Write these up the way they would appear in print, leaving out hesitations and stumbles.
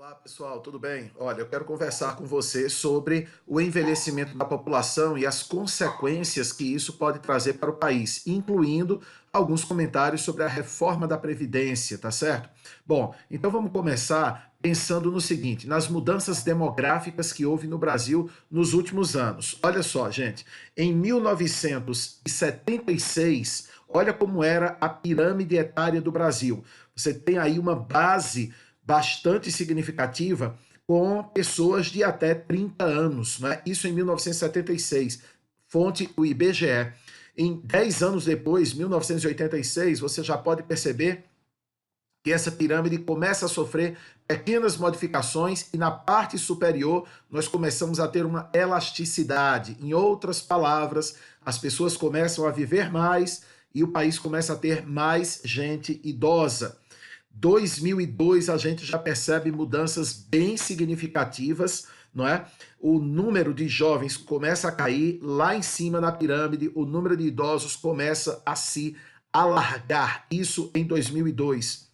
Olá pessoal, tudo bem? Olha, eu quero conversar com você sobre o envelhecimento da população e as consequências que isso pode trazer para o país, incluindo alguns comentários sobre a reforma da Previdência, tá certo? Bom, então vamos começar pensando no seguinte, nas mudanças demográficas que houve no Brasil nos últimos anos. Olha só, gente, em 1976, olha como era a pirâmide etária do Brasil. Você tem aí uma base bastante significativa com pessoas de até 30 anos, né? Isso em 1976, fonte o IBGE. Em 10 anos depois, 1986, você já pode perceber que essa pirâmide começa a sofrer pequenas modificações e na parte superior nós começamos a ter uma elasticidade. Em outras palavras, as pessoas começam a viver mais e o país começa a ter mais gente idosa. 2002 a gente já percebe mudanças bem significativas, não é? O número de jovens começa a cair, lá em cima na pirâmide, o número de idosos começa a se alargar. Isso em 2002.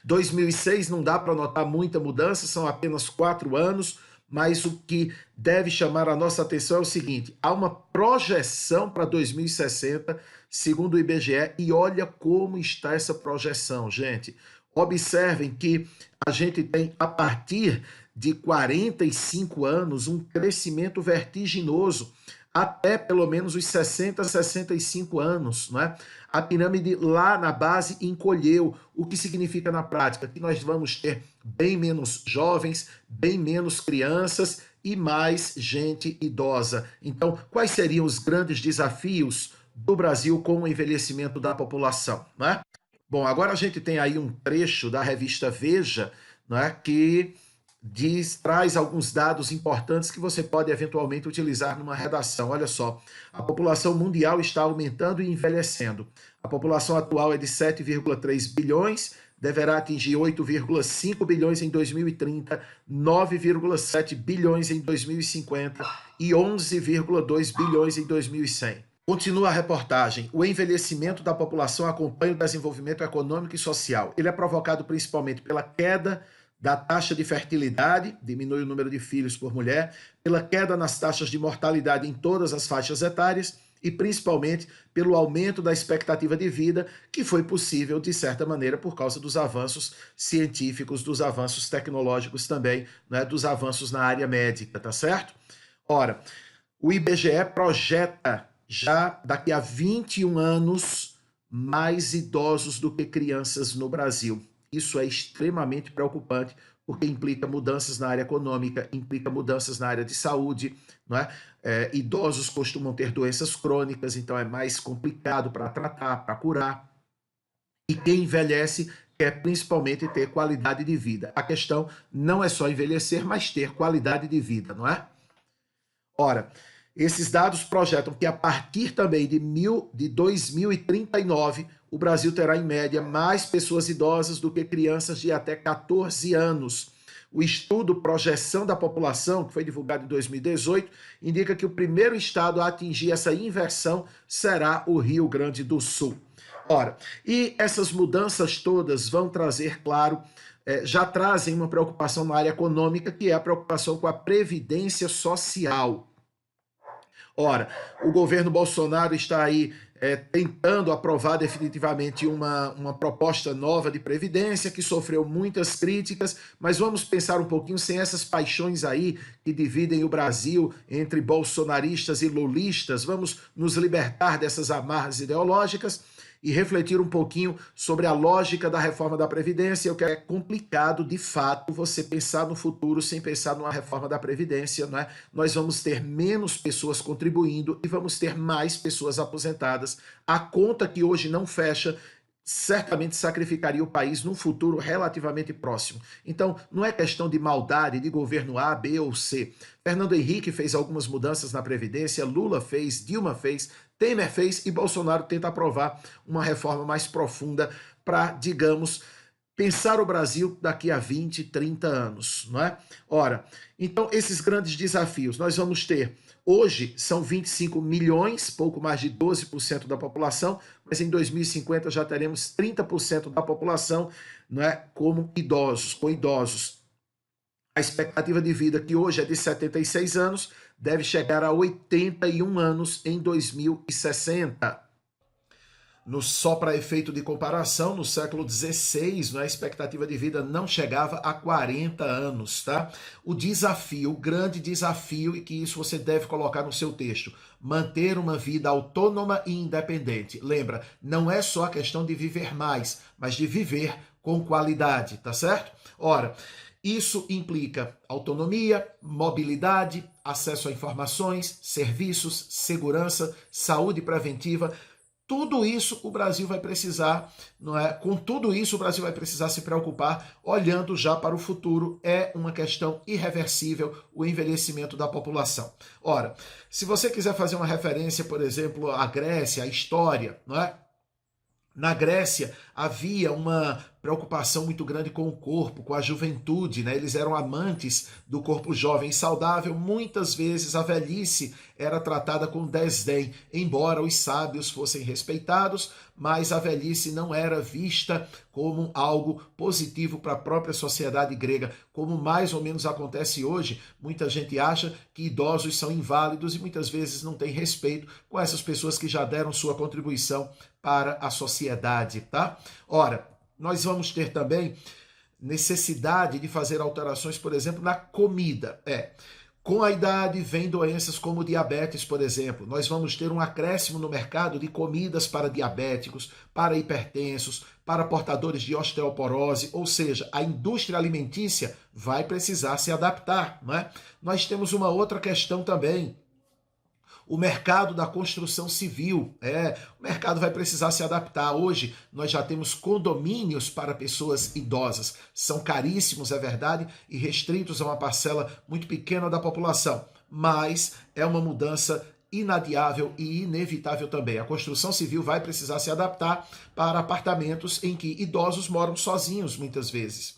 2006 não dá para notar muita mudança, são apenas 4 anos, mas o que deve chamar a nossa atenção é o seguinte: há uma projeção para 2060, segundo o IBGE, e olha como está essa projeção, gente. Observem que a gente tem, a partir de 45 anos, um crescimento vertiginoso até pelo menos os 60, 65 anos, não é? A pirâmide lá na base encolheu, o que significa na prática que nós vamos ter bem menos jovens, bem menos crianças e mais gente idosa. Então, quais seriam os grandes desafios do Brasil com o envelhecimento da população, não é? Bom, agora a gente tem aí um trecho da revista Veja, não é, que traz alguns dados importantes que você pode eventualmente utilizar numa redação. Olha só, a população mundial está aumentando e envelhecendo. A população atual é de 7,3 bilhões, deverá atingir 8,5 bilhões em 2030, 9,7 bilhões em 2050 e 11,2 bilhões em 2100. Continua a reportagem. O envelhecimento da população acompanha o desenvolvimento econômico e social. Ele é provocado principalmente pela queda da taxa de fertilidade, diminui o número de filhos por mulher, pela queda nas taxas de mortalidade em todas as faixas etárias e principalmente pelo aumento da expectativa de vida, que foi possível, de certa maneira, por causa dos avanços científicos, dos avanços tecnológicos também, né, dos avanços na área médica, tá certo? Ora, o IBGE projeta já daqui a 21 anos mais idosos do que crianças no Brasil. Isso é extremamente preocupante, porque implica mudanças na área econômica, implica mudanças na área de saúde, não é? Idosos costumam ter doenças crônicas, então é mais complicado para tratar, para curar. E quem envelhece quer principalmente ter qualidade de vida. A questão não é só envelhecer, mas ter qualidade de vida, não é? Ora, esses dados projetam que a partir também de 2039, o Brasil terá em média mais pessoas idosas do que crianças de até 14 anos. O estudo Projeção da População, que foi divulgado em 2018, indica que o primeiro estado a atingir essa inversão será o Rio Grande do Sul. Ora, e essas mudanças todas vão trazer, claro, já trazem uma preocupação na área econômica, que é a preocupação com a previdência social. Ora, o governo Bolsonaro está aí tentando aprovar definitivamente uma proposta nova de previdência que sofreu muitas críticas, mas vamos pensar um pouquinho sem essas paixões aí que dividem o Brasil entre bolsonaristas e lulistas. Vamos nos libertar dessas amarras ideológicas e refletir um pouquinho sobre a lógica da reforma da Previdência, o que é complicado, de fato, você pensar no futuro sem pensar numa reforma da Previdência, não é? Nós vamos ter menos pessoas contribuindo e vamos ter mais pessoas aposentadas. A conta que hoje não fecha certamente sacrificaria o país num futuro relativamente próximo. Então, não é questão de maldade de governo A, B ou C. Fernando Henrique fez algumas mudanças na Previdência, Lula fez, Dilma fez, Temer fez e Bolsonaro tenta aprovar uma reforma mais profunda para, digamos, pensar o Brasil daqui a 20, 30 anos, não é? Ora, então esses grandes desafios nós vamos ter. Hoje são 25 milhões, pouco mais de 12% da população, mas em 2050 já teremos 30% da população, não é, como idosos, com idosos. A expectativa de vida, que hoje é de 76 anos, deve chegar a 81 anos em 2060. Só para efeito de comparação, no século XVI, né, a expectativa de vida não chegava a 40 anos, tá? O desafio, o grande desafio, e que isso você deve colocar no seu texto, manter uma vida autônoma e independente. Lembra, não é só a questão de viver mais, mas de viver com qualidade, tá certo? Ora, isso implica autonomia, mobilidade, acesso a informações, serviços, segurança, saúde preventiva. Tudo isso o Brasil vai precisar, não é? Com tudo isso o Brasil vai precisar se preocupar, olhando já para o futuro. É uma questão irreversível o envelhecimento da população. Ora, se você quiser fazer uma referência, por exemplo, à Grécia, à história, não é? Na Grécia havia uma preocupação muito grande com o corpo, com a juventude, né? Eles eram amantes do corpo jovem e saudável. Muitas vezes a velhice era tratada com desdém, embora os sábios fossem respeitados, mas a velhice não era vista como algo positivo para a própria sociedade grega, como mais ou menos acontece hoje. Muita gente acha que idosos são inválidos e muitas vezes não tem respeito com essas pessoas que já deram sua contribuição para a sociedade, tá? Ora, nós vamos ter também necessidade de fazer alterações, por exemplo, na comida. Com a idade vem doenças como diabetes, por exemplo. Nós vamos ter um acréscimo no mercado de comidas para diabéticos, para hipertensos, para portadores de osteoporose, ou seja, a indústria alimentícia vai precisar se adaptar, não é? Nós temos uma outra questão também. O mercado da construção civil, o mercado vai precisar se adaptar. Hoje nós já temos condomínios para pessoas idosas. São caríssimos, é verdade, e restritos a uma parcela muito pequena da população. Mas é uma mudança inadiável e inevitável também. A construção civil vai precisar se adaptar para apartamentos em que idosos moram sozinhos, muitas vezes.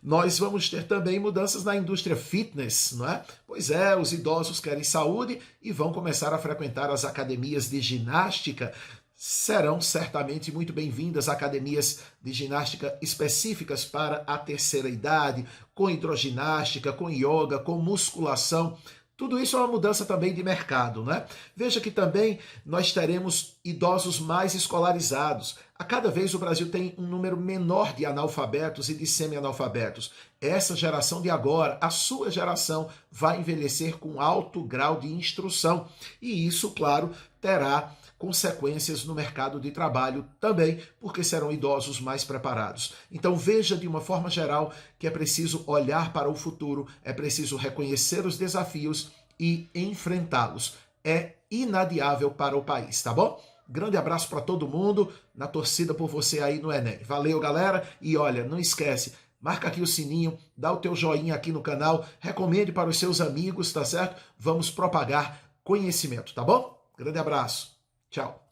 Nós vamos ter também mudanças na indústria fitness, não é? Pois é, os idosos querem saúde e vão começar a frequentar as academias de ginástica. Serão certamente muito bem-vindas academias de ginástica específicas para a terceira idade, com hidroginástica, com yoga, com musculação. Tudo isso é uma mudança também de mercado, né? Veja que também nós teremos idosos mais escolarizados. A cada vez o Brasil tem um número menor de analfabetos e de semi-analfabetos. Essa geração de agora, a sua geração, vai envelhecer com alto grau de instrução. E isso, claro, terá consequências no mercado de trabalho também, porque serão idosos mais preparados. Então veja de uma forma geral que é preciso olhar para o futuro, é preciso reconhecer os desafios e enfrentá-los. É inadiável para o país, tá bom? Grande abraço para todo mundo, na torcida por você aí no Enem. Valeu, galera, e olha, não esquece, marca aqui o sininho, dá o teu joinha aqui no canal, recomende para os seus amigos, tá certo? Vamos propagar conhecimento, tá bom? Grande abraço. Tchau.